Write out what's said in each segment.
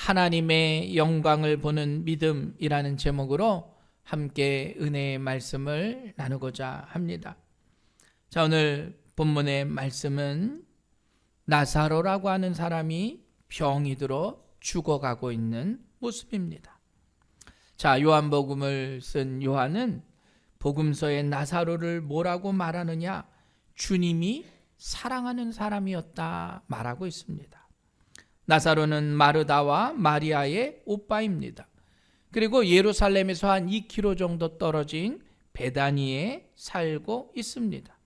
하나님의 영광을 보는 믿음이라는 제목으로 함께 은혜의 말씀을 나누고자 합니다. 자, 오늘 본문의 말씀은 나사로라고 하는 사람이 병이 들어 죽어가고 있는 모습입니다. 자, 요한복음을 쓴 요한은 복음서에 나사로를 뭐라고 말하느냐? 주님이 사랑하는 사람이었다 말하고 있습니다. 나사로는 마르다와 마리아의 오빠입니다. 그리고 예루살렘에서 한 2km 정도 떨어진 베다니에 살고 있습니다.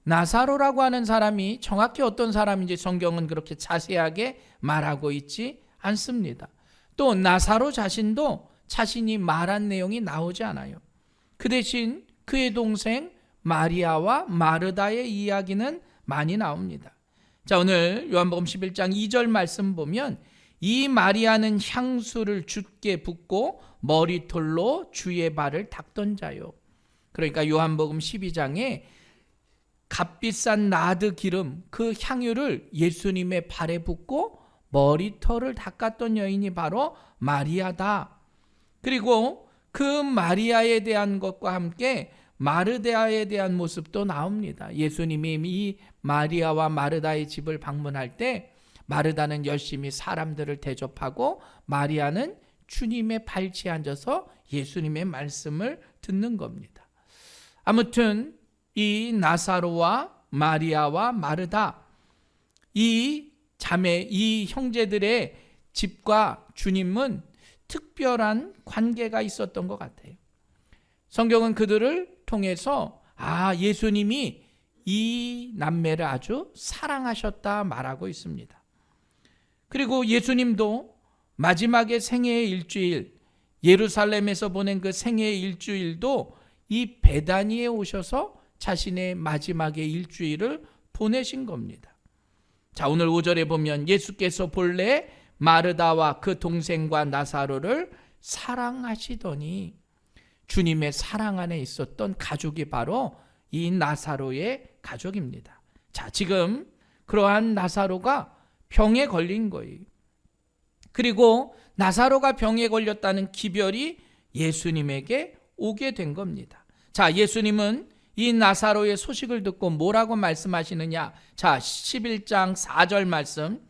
나사로라고 하는 사람이 정확히 어떤 사람인지 성경은 그렇게 자세하게 말하고 있지 않습니다. 또 나사로 자신도 자신이 말한 내용이 나오지 않아요. 그 대신 그의 동생 마리아와 마르다의 이야기는 많이 나옵니다. 자, 오늘 요한복음 11장 2절 말씀 보면 이 마리아는 향수를 줍게 붓고 머리털로 주의 발을 닦던 자요. 그러니까 요한복음 12장에 값비싼 나드 기름, 그 향유를 예수님의 발에 붓고 머리털을 닦았던 여인이 바로 마리아다. 그리고 그 마리아에 대한 것과 함께 마르다에 대한 모습도 나옵니다. 예수님이 이 마리아와 마르다의 집을 방문할 때 마르다는 열심히 사람들을 대접하고 마리아는 주님의 발치에 앉아서 예수님의 말씀을 듣는 겁니다. 아무튼 이 나사로와 마리아와 마르다, 이 자매, 이 형제들의 집과 주님은 특별한 관계가 있었던 것 같아요. 성경은 그들을 통해서 예수님이 이 남매를 아주 사랑하셨다 말하고 있습니다. 그리고 예수님도 마지막에 생애의 일주일, 예루살렘에서 보낸 그 생애의 일주일도 이 베다니에 오셔서 자신의 마지막의 일주일을 보내신 겁니다. 자, 오늘 5절에 보면 예수께서 본래 마르다와 그 동생과 나사로를 사랑하시더니 주님의 사랑 안에 있었던 가족이 바로 이 나사로의 가족입니다. 자, 지금 그러한 나사로가 병에 걸린 거예요. 그리고 나사로가 병에 걸렸다는 기별이 예수님에게 오게 된 겁니다. 자, 예수님은 이 나사로의 소식을 듣고 뭐라고 말씀하시느냐? 자, 11장 4절 말씀.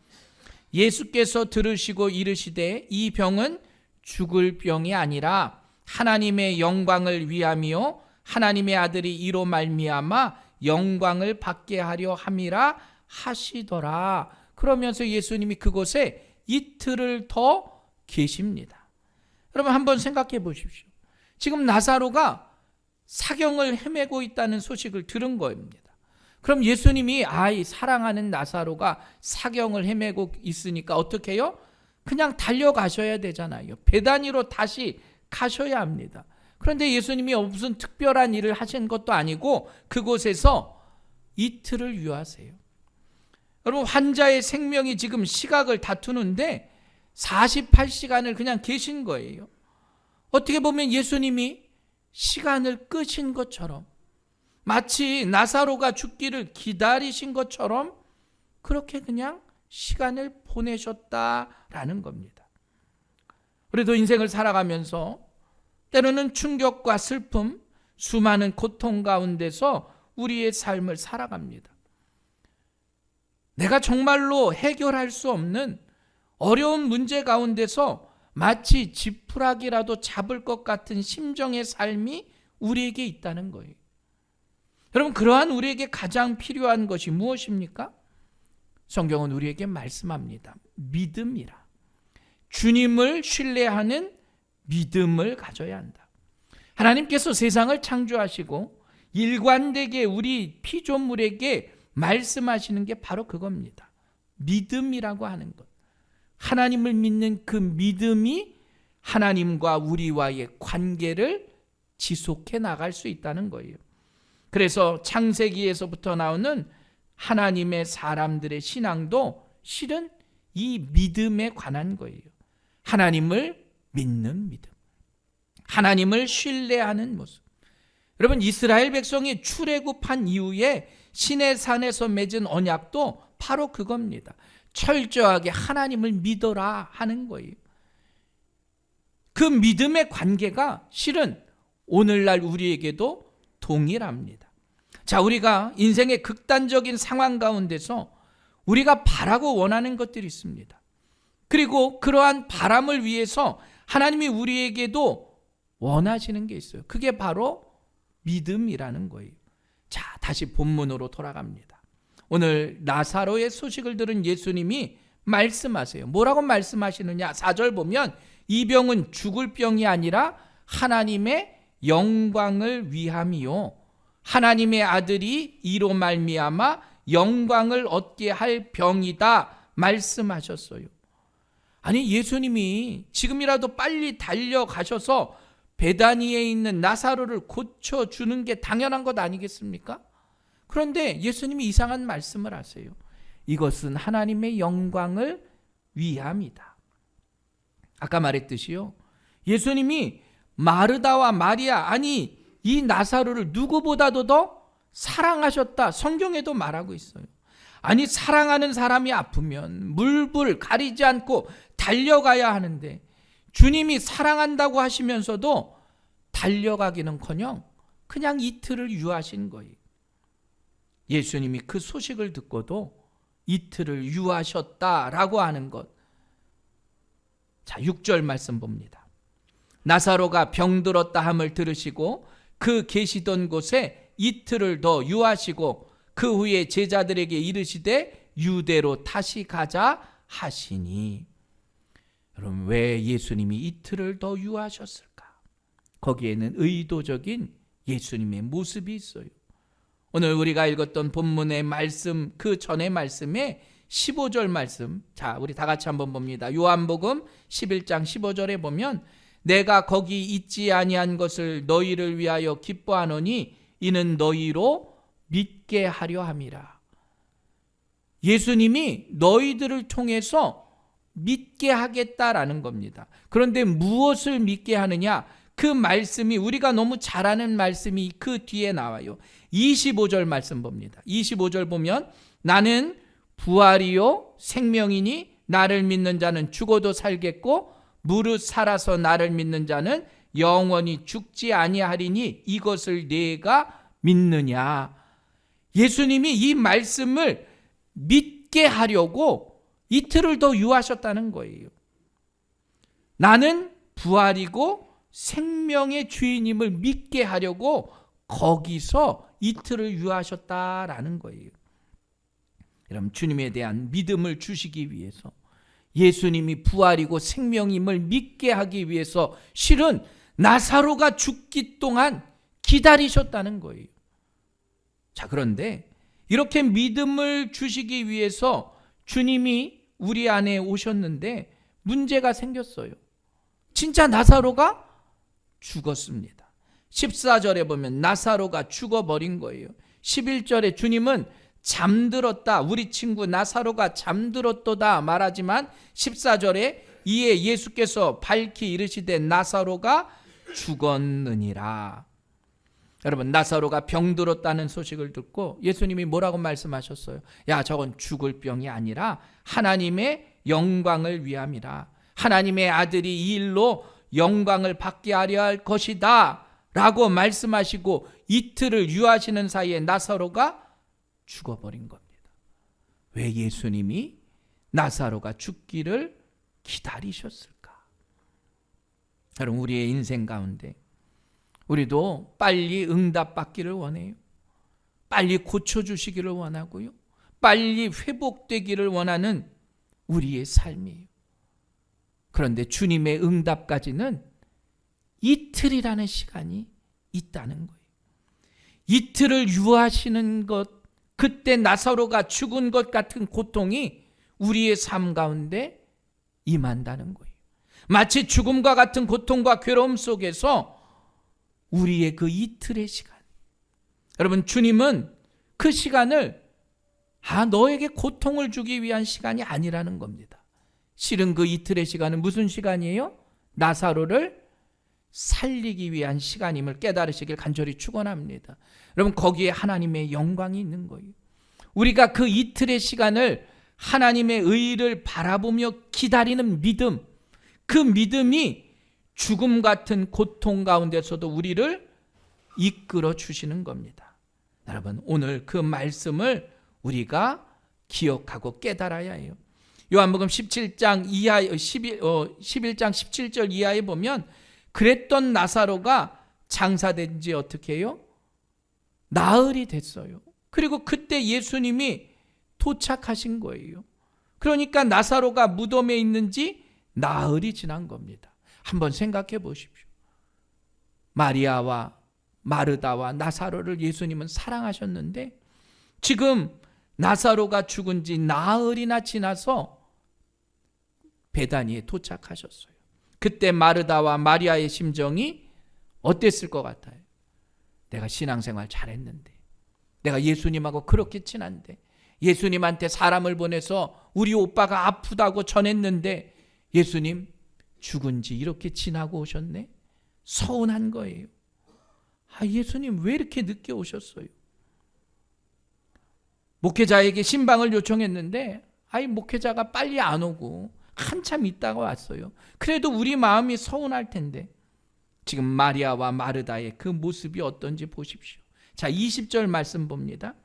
예수께서 들으시고 이르시되 이 병은 죽을 병이 아니라 하나님의 영광을 위함이요 하나님의 아들이 이로 말미암아 영광을 받게 하려 함이라 하시더라. 그러면서 예수님이 그곳에 이틀을 더 계십니다. 여러분 한번 생각해 보십시오. 지금 나사로가 사경을 헤매고 있다는 소식을 들은 겁니다. 그럼 예수님이 이 사랑하는 나사로가 사경을 헤매고 있으니까 어떻게 해요? 그냥 달려가셔야 되잖아요. 베다니로 다시 가셔야 합니다. 그런데 예수님이 무슨 특별한 일을 하신 것도 아니고 그곳에서 이틀을 유하세요. 여러분 환자의 생명이 지금 시각을 다투는데 48시간을 그냥 계신 거예요. 어떻게 보면 예수님이 시간을 끄신 것처럼 마치 나사로가 죽기를 기다리신 것처럼 그렇게 그냥 시간을 보내셨다라는 겁니다. 우리도 인생을 살아가면서 때로는 충격과 슬픔, 수많은 고통 가운데서 우리의 삶을 살아갑니다. 내가 정말로 해결할 수 없는 어려운 문제 가운데서 마치 지푸라기라도 잡을 것 같은 심정의 삶이 우리에게 있다는 거예요. 여러분, 그러한 우리에게 가장 필요한 것이 무엇입니까? 성경은 우리에게 말씀합니다. 믿음이라. 주님을 신뢰하는 믿음을 가져야 한다. 하나님께서 세상을 창조하시고 일관되게 우리 피조물에게 말씀하시는 게 바로 그겁니다. 믿음이라고 하는 것. 하나님을 믿는 그 믿음이 하나님과 우리와의 관계를 지속해 나갈 수 있다는 거예요. 그래서 창세기에서부터 나오는 하나님의 사람들의 신앙도 실은 이 믿음에 관한 거예요. 하나님을 믿는 믿음, 하나님을 신뢰하는 모습. 여러분, 이스라엘 백성이 출애굽한 이후에 시내산에서 맺은 언약도 바로 그겁니다. 철저하게 하나님을 믿어라 하는 거예요. 그 믿음의 관계가 실은 오늘날 우리에게도 동일합니다. 자, 우리가 인생의 극단적인 상황 가운데서 우리가 바라고 원하는 것들이 있습니다. 그리고 그러한 바람을 위해서 하나님이 우리에게도 원하시는 게 있어요. 그게 바로 믿음이라는 거예요. 자, 다시 본문으로 돌아갑니다. 오늘 나사로의 소식을 들은 예수님이 말씀하세요. 뭐라고 말씀하시느냐? 4절 보면 이 병은 죽을 병이 아니라 하나님의 영광을 위함이요, 하나님의 아들이 이로 말미암아 영광을 얻게 할 병이다 말씀하셨어요. 아니, 예수님이 지금이라도 빨리 달려가셔서 베다니에 있는 나사로를 고쳐주는 게 당연한 것 아니겠습니까? 그런데 예수님이 이상한 말씀을 하세요. 이것은 하나님의 영광을 위함이다. 아까 말했듯이요, 예수님이 마르다와 마리아, 아니 이 나사로를 누구보다도 더 사랑하셨다 성경에도 말하고 있어요. 아니, 사랑하는 사람이 아프면 물불 가리지 않고 달려가야 하는데 주님이 사랑한다고 하시면서도 달려가기는커녕 그냥 이틀을 유하신 거예요. 예수님이 그 소식을 듣고도 이틀을 유하셨다라고 하는 것. 자, 6절 말씀 봅니다. 나사로가 병들었다 함을 들으시고 그 계시던 곳에 이틀을 더 유하시고 그 후에 제자들에게 이르시되 유대로 다시 가자 하시니. 여러분, 왜 예수님이 이틀을 더 유하셨을까? 거기에는 의도적인 예수님의 모습이 있어요. 오늘 우리가 읽었던 본문의 말씀, 그 전의 말씀에 15절 말씀, 자, 우리 다 같이 한번 봅니다. 요한복음 11장 15절에 보면 내가 거기 있지 아니한 것을 너희를 위하여 기뻐하노니 이는 너희로 믿게 하려 함이라. 예수님이 너희들을 통해서 믿게 하겠다라는 겁니다. 그런데 무엇을 믿게 하느냐? 그 말씀이, 우리가 너무 잘 아는 말씀이 그 뒤에 나와요. 25절 말씀 봅니다. 25절 보면 나는 부활이요 생명이니 나를 믿는 자는 죽어도 살겠고 무릇 살아서 나를 믿는 자는 영원히 죽지 아니하리니 이것을 네가 믿느냐. 예수님이 이 말씀을 믿게 하려고 이틀을 더 유하셨다는 거예요. 나는 부활이고 생명의 주인임을 믿게 하려고 거기서 이틀을 유하셨다라는 거예요. 여러분, 주님에 대한 믿음을 주시기 위해서, 예수님이 부활이고 생명임을 믿게 하기 위해서 실은 나사로가 죽기 동안 기다리셨다는 거예요. 자, 그런데 이렇게 믿음을 주시기 위해서 주님이 우리 안에 오셨는데 문제가 생겼어요. 진짜 나사로가 죽었습니다. 14절에 보면 나사로가 죽어버린 거예요. 11절에 주님은 잠들었다, 우리 친구 나사로가 잠들었도다 말하지만 14절에 이에 예수께서 밝히 이르시되 나사로가 죽었느니라. 여러분, 나사로가 병들었다는 소식을 듣고 예수님이 뭐라고 말씀하셨어요? 야, 저건 죽을 병이 아니라 하나님의 영광을 위함이라. 하나님의 아들이 이 일로 영광을 받게 하려 할 것이다 라고 말씀하시고 이틀을 유하시는 사이에 나사로가 죽어버린 겁니다. 왜 예수님이 나사로가 죽기를 기다리셨을까? 여러분, 우리의 인생 가운데 우리도 빨리 응답받기를 원해요. 빨리 고쳐주시기를 원하고요. 빨리 회복되기를 원하는 우리의 삶이에요. 그런데 주님의 응답까지는 이틀이라는 시간이 있다는 거예요. 이틀을 유하시는 것, 그때 나사로가 죽은 것 같은 고통이 우리의 삶 가운데 임한다는 거예요. 마치 죽음과 같은 고통과 괴로움 속에서 우리의 그 이틀의 시간, 여러분, 주님은 그 시간을 너에게 고통을 주기 위한 시간이 아니라는 겁니다. 실은 그 이틀의 시간은 무슨 시간이에요? 나사로를 살리기 위한 시간임을 깨달으시길 간절히 축원합니다. 여러분, 거기에 하나님의 영광이 있는 거예요. 우리가 그 이틀의 시간을 하나님의 의를 바라보며 기다리는 믿음, 그 믿음이 죽음 같은 고통 가운데서도 우리를 이끌어 주시는 겁니다. 여러분, 오늘 그 말씀을 우리가 기억하고 깨달아야 해요. 요한복음 17장 17절 이하에 보면 그랬던 나사로가 장사된 지 어떻게 해요? 나흘이 됐어요. 그리고 그때 예수님이 도착하신 거예요. 그러니까 나사로가 무덤에 있는지 나흘이 지난 겁니다. 한번 생각해 보십시오. 마리아와 마르다와 나사로를 예수님은 사랑하셨는데 지금 나사로가 죽은 지 나흘이나 지나서 베다니에 도착하셨어요. 그때 마르다와 마리아의 심정이 어땠을 것 같아요? 내가 신앙생활 잘했는데, 내가 예수님하고 그렇게 친한데, 예수님한테 사람을 보내서 우리 오빠가 아프다고 전했는데 예수님 죽은 지 이렇게 지나고 오셨네? 서운한 거예요. 예수님 왜 이렇게 늦게 오셨어요? 목회자에게 신방을 요청했는데 목회자가 빨리 안 오고 한참 있다가 왔어요. 그래도 우리 마음이 서운할 텐데. 지금 마리아와 마르다의 그 모습이 어떤지 보십시오. 자, 20절 말씀 봅니다.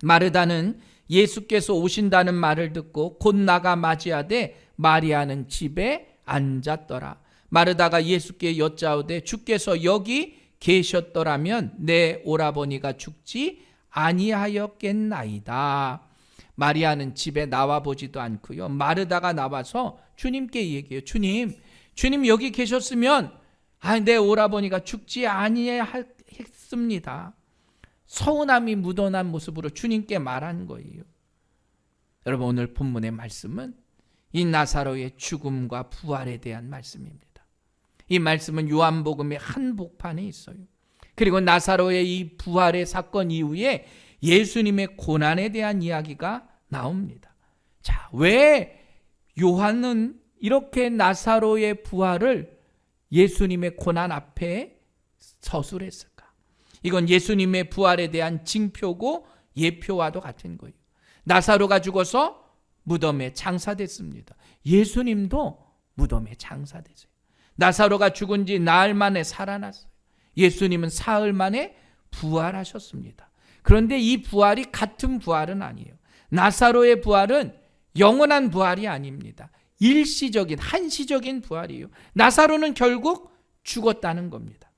마르다는 예수께서 오신다는 말을 듣고 곧 나가 맞이하되 마리아는 집에 앉았더라. 마르다가 예수께 여짜오되 주께서 여기 계셨더라면 내 오라버니가 죽지 아니하였겠나이다. 마리아는 집에 나와 보지도 않고요. 마르다가 나와서 주님께 얘기해요. 주님 여기 계셨으면 내 오라버니가 죽지 아니했습니다. 서운함이 묻어난 모습으로 주님께 말한 거예요. 여러분, 오늘 본문의 말씀은 이 나사로의 죽음과 부활에 대한 말씀입니다. 이 말씀은 요한복음의 한복판에 있어요. 그리고 나사로의 이 부활의 사건 이후에 예수님의 고난에 대한 이야기가 나옵니다. 자, 왜 요한은 이렇게 나사로의 부활을 예수님의 고난 앞에 서술했을까? 이건 예수님의 부활에 대한 징표고 예표와도 같은 거예요. 나사로가 죽어서 무덤에 장사됐습니다. 예수님도 무덤에 장사되세요. 나사로가 죽은 지 나흘 만에 살아났어요. 예수님은 사흘 만에 부활하셨습니다. 그런데 이 부활이 같은 부활은 아니에요. 나사로의 부활은 영원한 부활이 아닙니다. 일시적인, 한시적인 부활이에요. 나사로는 결국 죽었다는 겁니다.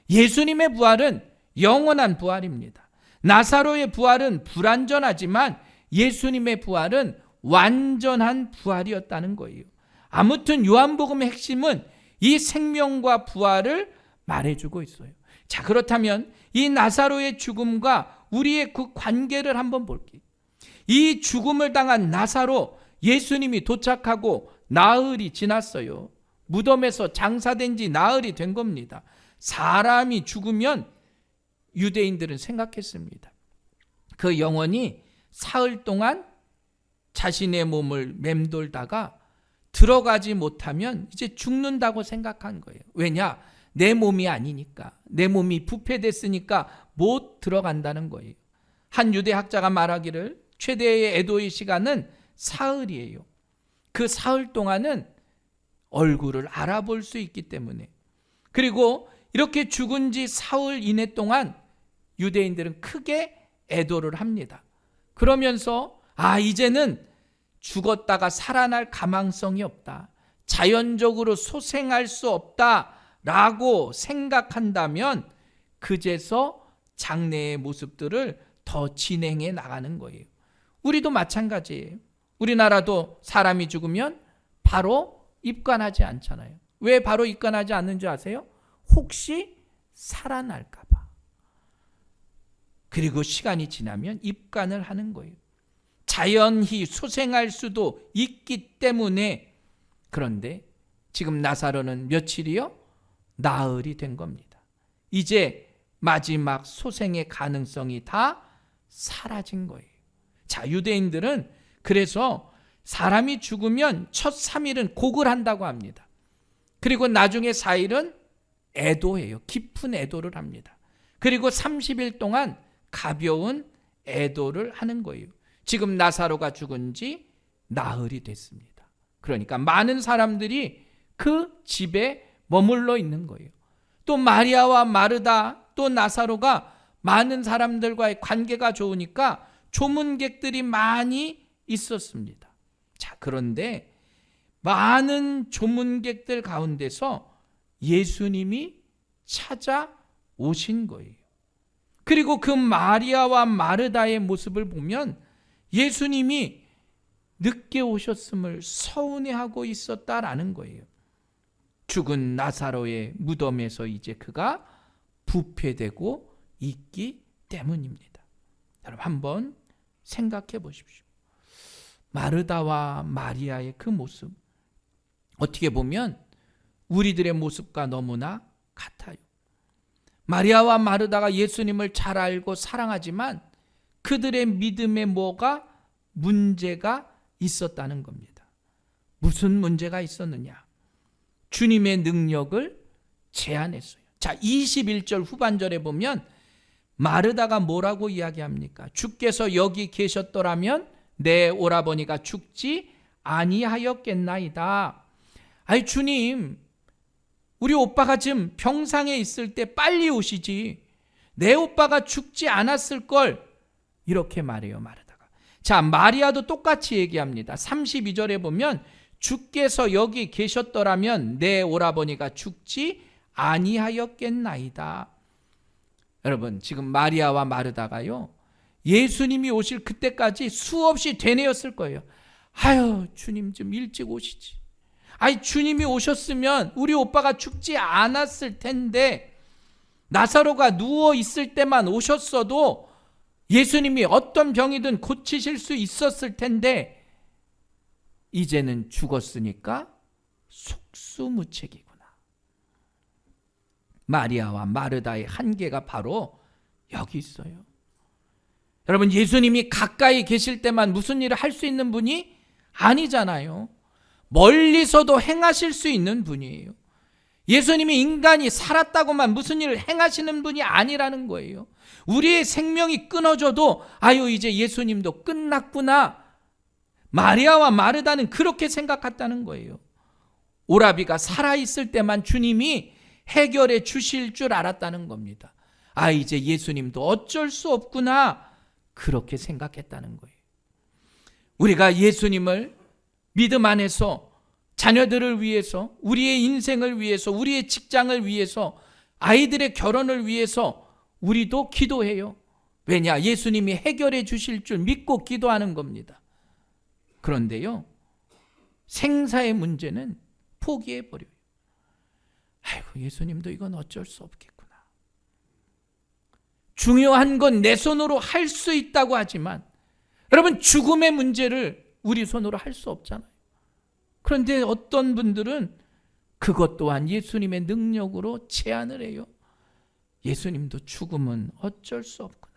예수님의 부활은 영원한 부활입니다. 나사로의 부활은 불완전하지만 예수님의 부활은 완전한 부활이었다는 거예요. 아무튼 요한복음의 핵심은 이 생명과 부활을 말해주고 있어요. 자, 그렇다면 이 나사로의 죽음과 우리의 그 관계를 한번 볼게요. 이 죽음을 당한 나사로, 예수님이 도착하고 나흘이 지났어요. 무덤에서 장사된 지 나흘이 된 겁니다. 사람이 죽으면 유대인들은 생각했습니다. 그 영혼이 사흘 동안 자신의 몸을 맴돌다가 들어가지 못하면 이제 죽는다고 생각한 거예요. 왜냐? 내 몸이 아니니까. 내 몸이 부패됐으니까 못 들어간다는 거예요. 한 유대 학자가 말하기를 최대의 애도의 시간은 사흘이에요. 그 사흘 동안은 얼굴을 알아볼 수 있기 때문에. 그리고 이렇게 죽은 지 사흘 이내 동안 유대인들은 크게 애도를 합니다. 그러면서 이제는 죽었다가 살아날 가망성이 없다. 자연적으로 소생할 수 없다라고 생각한다면 그제서 장래의 모습들을 더 진행해 나가는 거예요. 우리도 마찬가지예요. 우리나라도 사람이 죽으면 바로 입관하지 않잖아요. 왜 바로 입관하지 않는지 아세요? 혹시 살아날까 봐. 그리고 시간이 지나면 입관을 하는 거예요. 자연히 소생할 수도 있기 때문에. 그런데 지금 나사로는 며칠이요? 나흘이 된 겁니다. 이제 마지막 소생의 가능성이 다 사라진 거예요. 자, 유대인들은 그래서 사람이 죽으면 첫 3일은 곡을 한다고 합니다. 그리고 나중에 4일은 애도해요. 깊은 애도를 합니다. 그리고 30일 동안 가벼운 애도를 하는 거예요. 지금 나사로가 죽은 지 나흘이 됐습니다. 그러니까 많은 사람들이 그 집에 머물러 있는 거예요. 또 마리아와 마르다 또 나사로가 많은 사람들과의 관계가 좋으니까 조문객들이 많이 있었습니다. 자, 그런데 많은 조문객들 가운데서 예수님이 찾아오신 거예요. 그리고 그 마리아와 마르다의 모습을 보면 예수님이 늦게 오셨음을 서운해하고 있었다라는 거예요. 죽은 나사로의 무덤에서 이제 그가 부패되고 있기 때문입니다. 여러분 한번 생각해 보십시오. 마르다와 마리아의 그 모습, 어떻게 보면 우리들의 모습과 너무나 같아요. 마리아와 마르다가 예수님을 잘 알고 사랑하지만 그들의 믿음에 뭐가 문제가 있었다는 겁니다. 무슨 문제가 있었느냐? 주님의 능력을 제한했어요. 자, 21절 후반절에 보면 마르다가 뭐라고 이야기합니까? 주께서 여기 계셨더라면 내 오라버니가 죽지 아니하였겠나이다. 아이 주님, 우리 오빠가 지금 병상에 있을 때 빨리 오시지. 내 오빠가 죽지 않았을 걸. 이렇게 말해요, 마르다가. 자, 마리아도 똑같이 얘기합니다. 32절에 보면 주께서 여기 계셨더라면 내 오라버니가 죽지 아니하였겠나이다. 여러분, 지금 마리아와 마르다가요, 예수님이 오실 그때까지 수없이 되뇌었을 거예요. 아유, 주님 좀 일찍 오시지. 아니, 주님이 오셨으면 우리 오빠가 죽지 않았을 텐데, 나사로가 누워 있을 때만 오셨어도 예수님이 어떤 병이든 고치실 수 있었을 텐데, 이제는 죽었으니까 속수무책이구나. 마리아와 마르다의 한계가 바로 여기 있어요. 여러분, 예수님이 가까이 계실 때만 무슨 일을 할 수 있는 분이 아니잖아요. 멀리서도 행하실 수 있는 분이에요. 예수님이 인간이 살았다고만 무슨 일을 행하시는 분이 아니라는 거예요. 우리의 생명이 끊어져도 아유, 이제 예수님도 끝났구나. 마리아와 마르다는 그렇게 생각했다는 거예요. 오라비가 살아있을 때만 주님이 해결해 주실 줄 알았다는 겁니다. 아, 이제 예수님도 어쩔 수 없구나. 그렇게 생각했다는 거예요. 우리가 예수님을 믿음 안에서 자녀들을 위해서, 우리의 인생을 위해서, 우리의 직장을 위해서, 아이들의 결혼을 위해서 우리도 기도해요. 왜냐? 예수님이 해결해 주실 줄 믿고 기도하는 겁니다. 그런데요, 생사의 문제는 포기해버려요. 아이고, 예수님도 이건 어쩔 수 없겠구나. 중요한 건 내 손으로 할 수 있다고 하지만, 여러분, 죽음의 문제를 우리 손으로 할 수 없잖아요. 그런데 어떤 분들은 그것 또한 예수님의 능력으로 제한을 해요. 예수님도 죽음은 어쩔 수 없구나.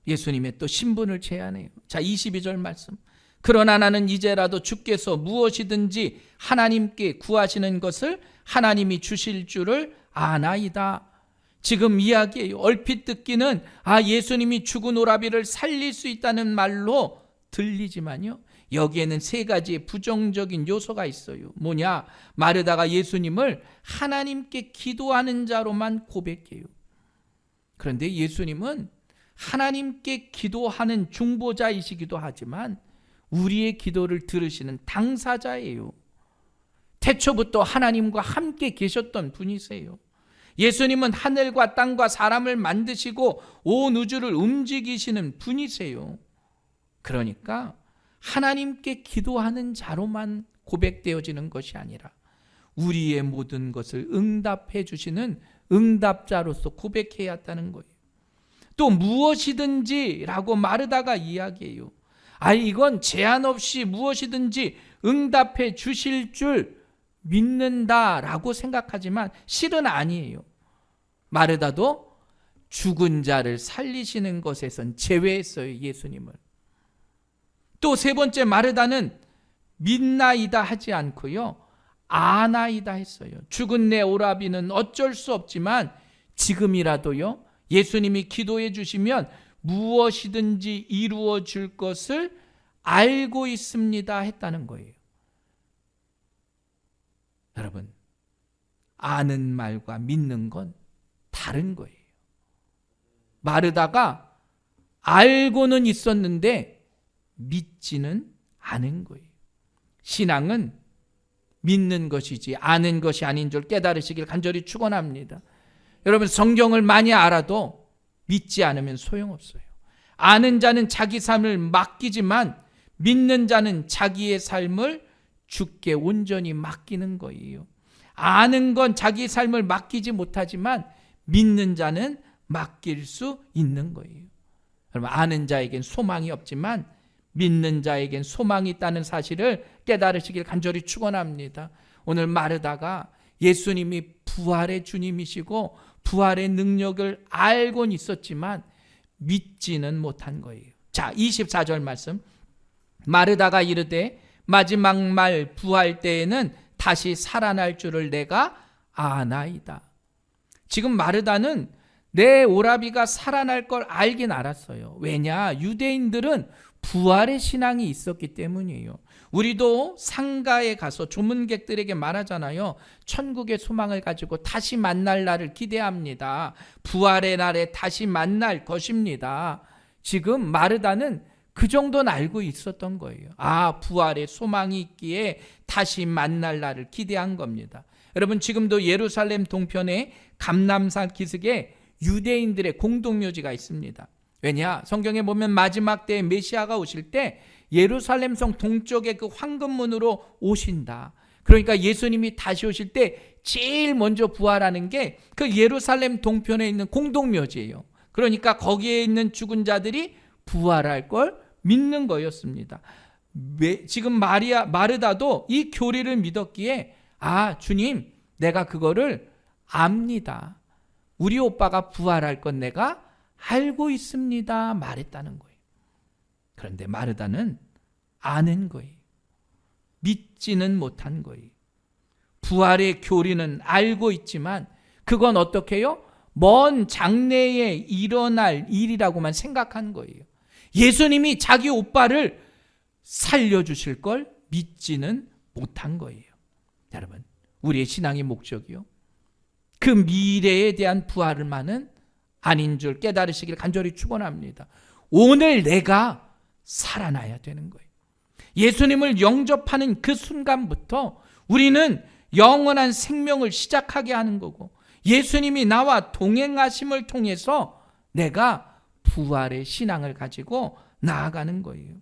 예수님의 또 신분을 제한해요. 자, 22절 말씀. 그러나 나는 이제라도 주께서 무엇이든지 하나님께 구하시는 것을 하나님이 주실 줄을 아나이다. 지금 이야기예요. 얼핏 듣기는 예수님이 죽은 오라비를 살릴 수 있다는 말로 들리지만요, 여기에는 세 가지의 부정적인 요소가 있어요. 뭐냐? 마르다가 예수님을 하나님께 기도하는 자로만 고백해요. 그런데 예수님은 하나님께 기도하는 중보자이시기도 하지만 우리의 기도를 들으시는 당사자예요. 태초부터 하나님과 함께 계셨던 분이세요. 예수님은 하늘과 땅과 사람을 만드시고 온 우주를 움직이시는 분이세요. 그러니까 하나님께 기도하는 자로만 고백되어지는 것이 아니라 우리의 모든 것을 응답해 주시는 응답자로서 고백해야 한다는 거예요. 또 무엇이든지 라고 마르다가 이야기해요. 이건 제한 없이 무엇이든지 응답해 주실 줄 믿는다라고 생각하지만 실은 아니에요. 마르다도 죽은 자를 살리시는 것에선 제외했어요, 예수님을. 또 세 번째, 마르다는 믿나이다 하지 않고요, 아나이다 했어요. 죽은 내 오라비는 어쩔 수 없지만 지금이라도요, 예수님이 기도해 주시면 무엇이든지 이루어 줄 것을 알고 있습니다 했다는 거예요. 여러분, 아는 말과 믿는 건 다른 거예요. 마르다가 알고는 있었는데 믿지는 않은 거예요. 신앙은 믿는 것이지 아는 것이 아닌 줄 깨달으시길 간절히 축원합니다. 여러분, 성경을 많이 알아도 믿지 않으면 소용없어요. 아는 자는 자기 삶을 맡기지만 믿는 자는 자기의 삶을 주께 온전히 맡기는 거예요. 아는 건 자기 삶을 맡기지 못하지만 믿는 자는 맡길 수 있는 거예요. 여러분, 아는 자에겐 소망이 없지만 믿는 자에겐 소망이 있다는 사실을 깨달으시길 간절히 축원합니다. 오늘 마르다가 예수님이 부활의 주님이시고 부활의 능력을 알고는 있었지만 믿지는 못한 거예요. 자, 24절 말씀. 마르다가 이르되 마지막 말 부활 때에는 다시 살아날 줄을 내가 아나이다. 지금 마르다는 내 오라비가 살아날 걸 알긴 알았어요. 왜냐? 유대인들은 부활의 신앙이 있었기 때문이에요. 우리도 상가에 가서 조문객들에게 말하잖아요. 천국의 소망을 가지고 다시 만날 날을 기대합니다. 부활의 날에 다시 만날 것입니다. 지금 마르다는 그 정도는 알고 있었던 거예요. 아, 부활의 소망이 있기에 다시 만날 날을 기대한 겁니다. 여러분, 지금도 예루살렘 동편에 감람산 기슭에 유대인들의 공동묘지가 있습니다. 왜냐? 성경에 보면 마지막 때에 메시아가 오실 때 예루살렘 성 동쪽의 그 황금문으로 오신다. 그러니까 예수님이 다시 오실 때 제일 먼저 부활하는 게 그 예루살렘 동편에 있는 공동묘지예요. 그러니까 거기에 있는 죽은 자들이 부활할 걸 믿는 거였습니다. 지금 마르다도 이 교리를 믿었기에 아, 주님, 내가 그거를 압니다. 우리 오빠가 부활할 건 내가 알고 있습니다 말했다는 거예요. 그런데 마르다는 아는 거예요. 믿지는 못한 거예요. 부활의 교리는 알고 있지만 그건 어떻게 해요? 먼 장래에 일어날 일이라고만 생각한 거예요. 예수님이 자기 오빠를 살려주실 걸 믿지는 못한 거예요. 여러분, 우리의 신앙의 목적이요, 그 미래에 대한 부활만은 아닌 줄 깨달으시길 간절히 축원합니다. 오늘 내가 살아나야 되는 거예요. 예수님을 영접하는 그 순간부터 우리는 영원한 생명을 시작하게 하는 거고, 예수님이 나와 동행하심을 통해서 내가 부활의 신앙을 가지고 나아가는 거예요.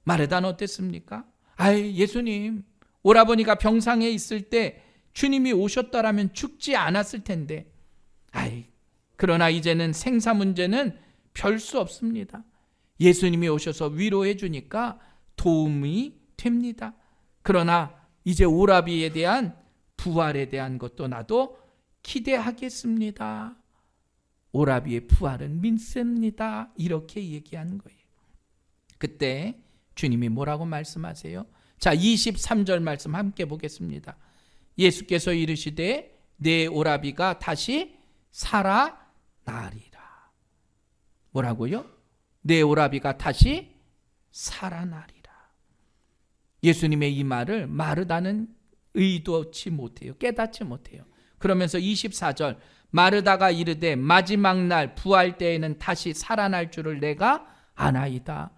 마르다는 어땠습니까? 아이, 예수님, 오라버니가 병상에 있을 때 주님이 오셨더라면 죽지 않았을 텐데, 아이, 그러나 이제는 생사 문제는 별 수 없습니다. 예수님이 오셔서 위로해 주니까 도움이 됩니다. 그러나 이제 오라비에 대한 부활에 대한 것도 나도 기대하겠습니다. 오라비의 부활은 믿습니다. 이렇게 얘기한 거예요. 그때 주님이 뭐라고 말씀하세요? 자, 23절 말씀 함께 보겠습니다. 예수께서 이르시되 내 오라비가 다시 살아나리라. 뭐라고요? 내 오라비가 다시 살아나리라. 예수님의 이 말을 마르다는 의도치 못해요. 깨닫지 못해요. 그러면서 24절, 마르다가 이르되 마지막 날 부활 때에는 다시 살아날 줄을 내가 아나이다.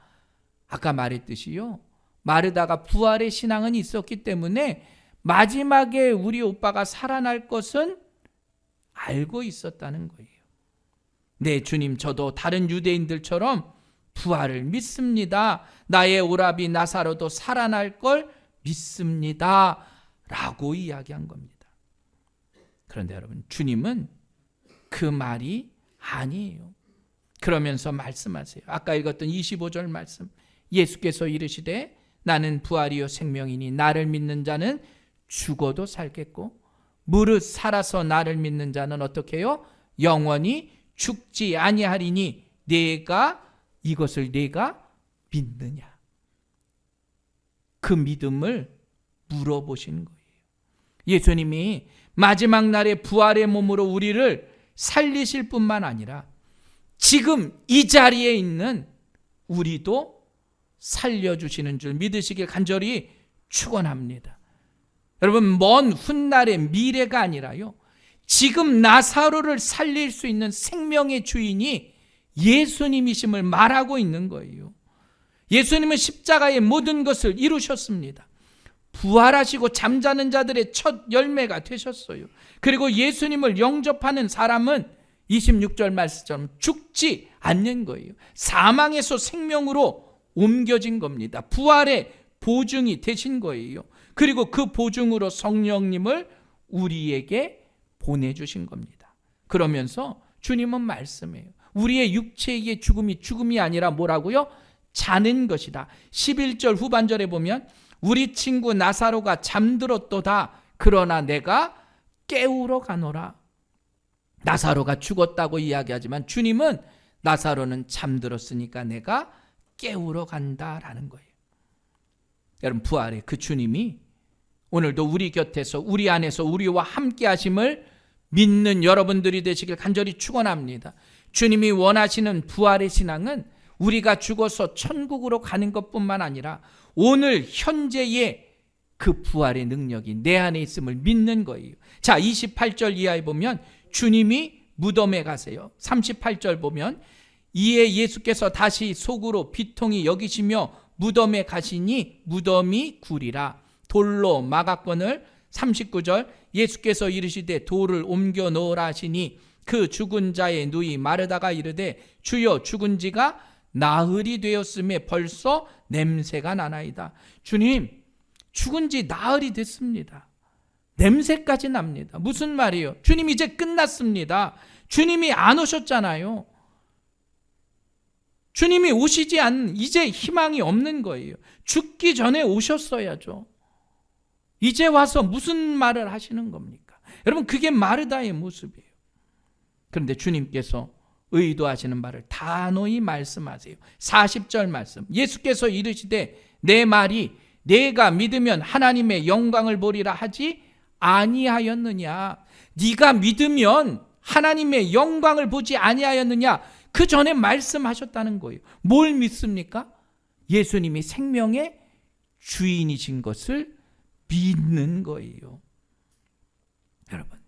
아까 말했듯이요, 마르다가 부활의 신앙은 있었기 때문에 마지막에 우리 오빠가 살아날 것은 알고 있었다는 거예요. 네, 주님, 저도 다른 유대인들처럼 부활을 믿습니다. 나의 오라비 나사로도 살아날 걸 믿습니다. 라고 이야기한 겁니다. 그런데 여러분, 주님은 그 말이 아니에요. 그러면서 말씀하세요. 아까 읽었던 25절 말씀. 예수께서 이르시되 나는 부활이요 생명이니 나를 믿는 자는 죽어도 살겠고 무릇 살아서 나를 믿는 자는 어떻게 해요? 영원히 죽지 아니하리니 이것을 내가 믿느냐? 그 믿음을 물어보신 거예요. 예수님이 마지막 날에 부활의 몸으로 우리를 살리실 뿐만 아니라 지금 이 자리에 있는 우리도 살려주시는 줄 믿으시길 간절히 축원합니다. 여러분, 먼 훗날의 미래가 아니라요, 지금 나사로를 살릴 수 있는 생명의 주인이 예수님이심을 말하고 있는 거예요. 예수님은 십자가의 모든 것을 이루셨습니다. 부활하시고 잠자는 자들의 첫 열매가 되셨어요. 그리고 예수님을 영접하는 사람은 26절 말씀처럼 죽지 않는 거예요. 사망에서 생명으로 옮겨진 겁니다. 부활의 보증이 되신 거예요. 그리고 그 보증으로 성령님을 우리에게 보내주신 겁니다. 그러면서 주님은 말씀해요. 우리의 육체의 죽음이 아니라 뭐라고요? 자는 것이다. 11절 후반절에 보면 우리 친구 나사로가 잠들었도다. 그러나 내가 깨우러 가노라. 나사로가 죽었다고 이야기하지만 주님은 나사로는 잠들었으니까 내가 깨우러 간다라는 거예요. 여러분, 부활의 그 주님이 오늘도 우리 곁에서, 우리 안에서 우리와 함께 하심을 믿는 여러분들이 되시길 간절히 축원합니다. 주님이 원하시는 부활의 신앙은 우리가 죽어서 천국으로 가는 것뿐만 아니라 오늘 현재의 그 부활의 능력이 내 안에 있음을 믿는 거예요. 자, 28절 이하에 보면 주님이 무덤에 가세요. 38절 보면 이에 예수께서 다시 속으로 비통히 여기시며 무덤에 가시니 무덤이 구리라. 돌로 막았거늘. 39절 예수께서 이르시되 돌을 옮겨 놓으라 하시니 그 죽은 자의 누이 마르다가 이르되 주여, 죽은 지가 나흘이 되었음에 벌써 냄새가 나나이다. 주님, 죽은 지 나흘이 됐습니다. 냄새까지 납니다. 무슨 말이에요? 주님 이제 끝났습니다. 주님이 안 오셨잖아요. 주님이 오시지 않는, 이제 희망이 없는 거예요. 죽기 전에 오셨어야죠. 이제 와서 무슨 말을 하시는 겁니까? 여러분, 그게 마르다의 모습이에요. 그런데 주님께서 의도하시는 말을 단호히 말씀하세요. 40절 말씀. 예수께서 이르시되 내 말이 내가 믿으면 하나님의 영광을 보리라 하지 아니하였느냐. 네가 믿으면 하나님의 영광을 보지 아니하였느냐. 그 전에 말씀하셨다는 거예요. 뭘 믿습니까? 예수님이 생명의 주인이신 것을 믿는 거예요. 여러분,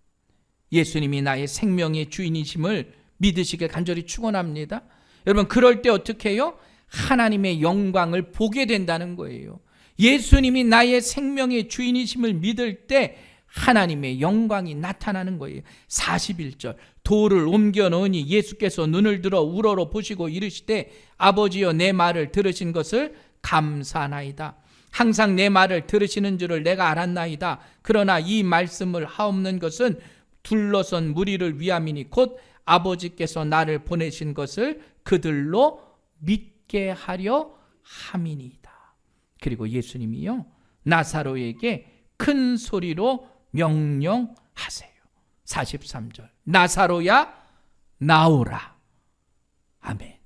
예수님이 나의 생명의 주인이심을 믿으시길 간절히 축원합니다. 여러분, 그럴 때 어떻게 해요? 하나님의 영광을 보게 된다는 거예요. 예수님이 나의 생명의 주인이심을 믿을 때 하나님의 영광이 나타나는 거예요. 41절 돌을 옮겨 놓으니 예수께서 눈을 들어 우러러 보시고 이르시되 아버지여, 내 말을 들으신 것을 감사하나이다. 항상 내 말을 들으시는 줄을 내가 알았나이다. 그러나 이 말씀을 하옵는 것은 둘러선 무리를 위함이니 곧 아버지께서 나를 보내신 것을 그들로 믿게 하려 함이니이다. 그리고 예수님이요, 나사로에게 큰 소리로 명령하세요. 43절 나사로야 나오라. 아멘.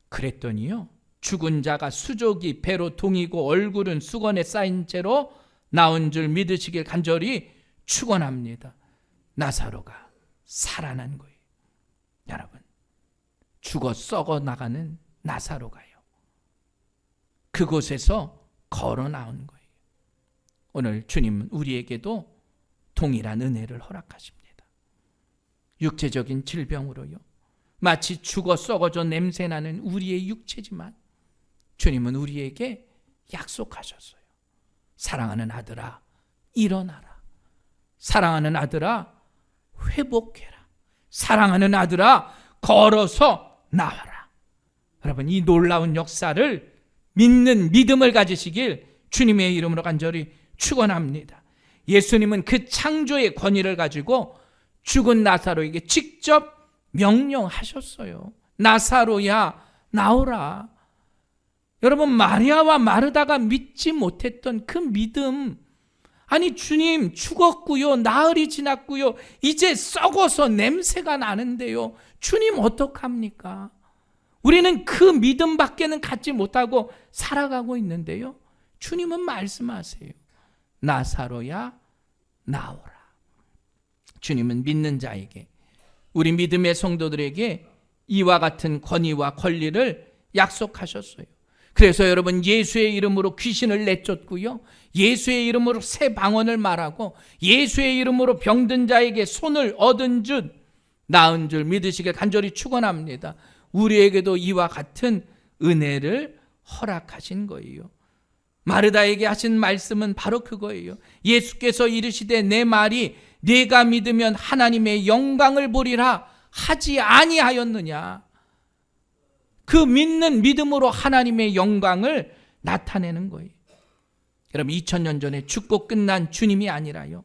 그랬더니요, 죽은 자가 수족이 배로 동이고 얼굴은 수건에 쌓인 채로 나온 줄 믿으시길 간절히 축원합니다. 나사로가 살아난 거예요. 여러분, 죽어 썩어 나가는 나사로가요, 그곳에서 걸어 나온 거예요. 오늘 주님은 우리에게도 동일한 은혜를 허락하십니다. 육체적인 질병으로요, 마치 죽어 썩어져 냄새나는 우리의 육체지만 주님은 우리에게 약속하셨어요. 사랑하는 아들아, 일어나라. 사랑하는 아들아, 회복해라. 사랑하는 아들아, 걸어서 나와라. 여러분, 이 놀라운 역사를 믿는 믿음을 가지시길 주님의 이름으로 간절히 축원합니다. 예수님은 그 창조의 권위를 가지고 죽은 나사로에게 직접 명령하셨어요. 나사로야 나오라. 여러분, 마리아와 마르다가 믿지 못했던 그 믿음, 아니 주님 죽었고요, 나흘이 지났고요, 이제 썩어서 냄새가 나는데요, 주님 어떡합니까? 우리는 그 믿음밖에는 갖지 못하고 살아가고 있는데요, 주님은 말씀하세요. 나사로야 나오라. 주님은 믿는 자에게 우리 믿음의 성도들에게 이와 같은 권위와 권리를 약속하셨어요. 그래서 여러분, 예수의 이름으로 귀신을 내쫓고요, 예수의 이름으로 새 방언을 말하고, 예수의 이름으로 병든 자에게 손을 얻은 줄, 나은 줄 믿으시길 간절히 축원합니다. 우리에게도 이와 같은 은혜를 허락하신 거예요. 마르다에게 하신 말씀은 바로 그거예요. 예수께서 이르시되 내 말이 네가 믿으면 하나님의 영광을 보리라 하지 아니하였느냐. 그 믿는 믿음으로 하나님의 영광을 나타내는 거예요. 여러분, 2000년 전에 죽고 끝난 주님이 아니라요,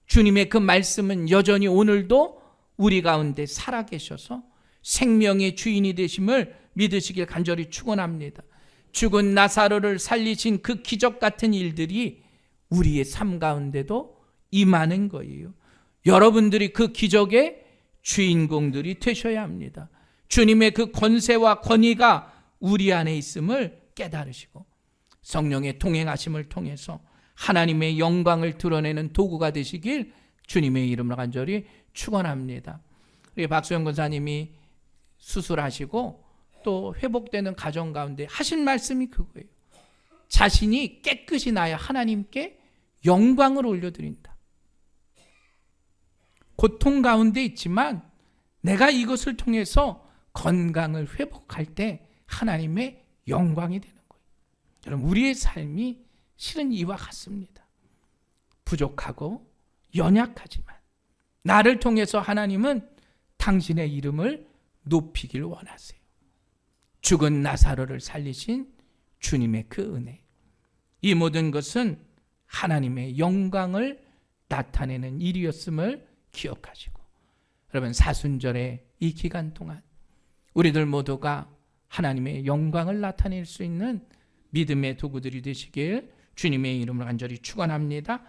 주님의 그 말씀은 여전히 오늘도 우리 가운데 살아계셔서 생명의 주인이 되심을 믿으시길 간절히 축원합니다. 죽은 나사로를 살리신 그 기적 같은 일들이 우리의 삶 가운데도 임하는 거예요. 여러분들이 그 기적의 주인공들이 되셔야 합니다. 주님의 그 권세와 권위가 우리 안에 있음을 깨달으시고 성령의 동행하심을 통해서 하나님의 영광을 드러내는 도구가 되시길 주님의 이름으로 간절히 축원합니다. 우리 박수영 권사님이 수술하시고 또 회복되는 가정 가운데 하신 말씀이 그거예요. 자신이 깨끗이 나야 하나님께 영광을 올려드린다. 고통 가운데 있지만 내가 이것을 통해서 건강을 회복할 때 하나님의 영광이 되는 거예요. 여러분, 우리의 삶이 실은 이와 같습니다. 부족하고 연약하지만 나를 통해서 하나님은 당신의 이름을 높이길 원하세요. 죽은 나사로를 살리신 주님의 그 은혜, 이 모든 것은 하나님의 영광을 나타내는 일이었음을 기억하시고, 여러분, 사순절의 이 기간 동안 우리들 모두가 하나님의 영광을 나타낼 수 있는 믿음의 도구들이 되시길 주님의 이름으로 간절히 축원합니다.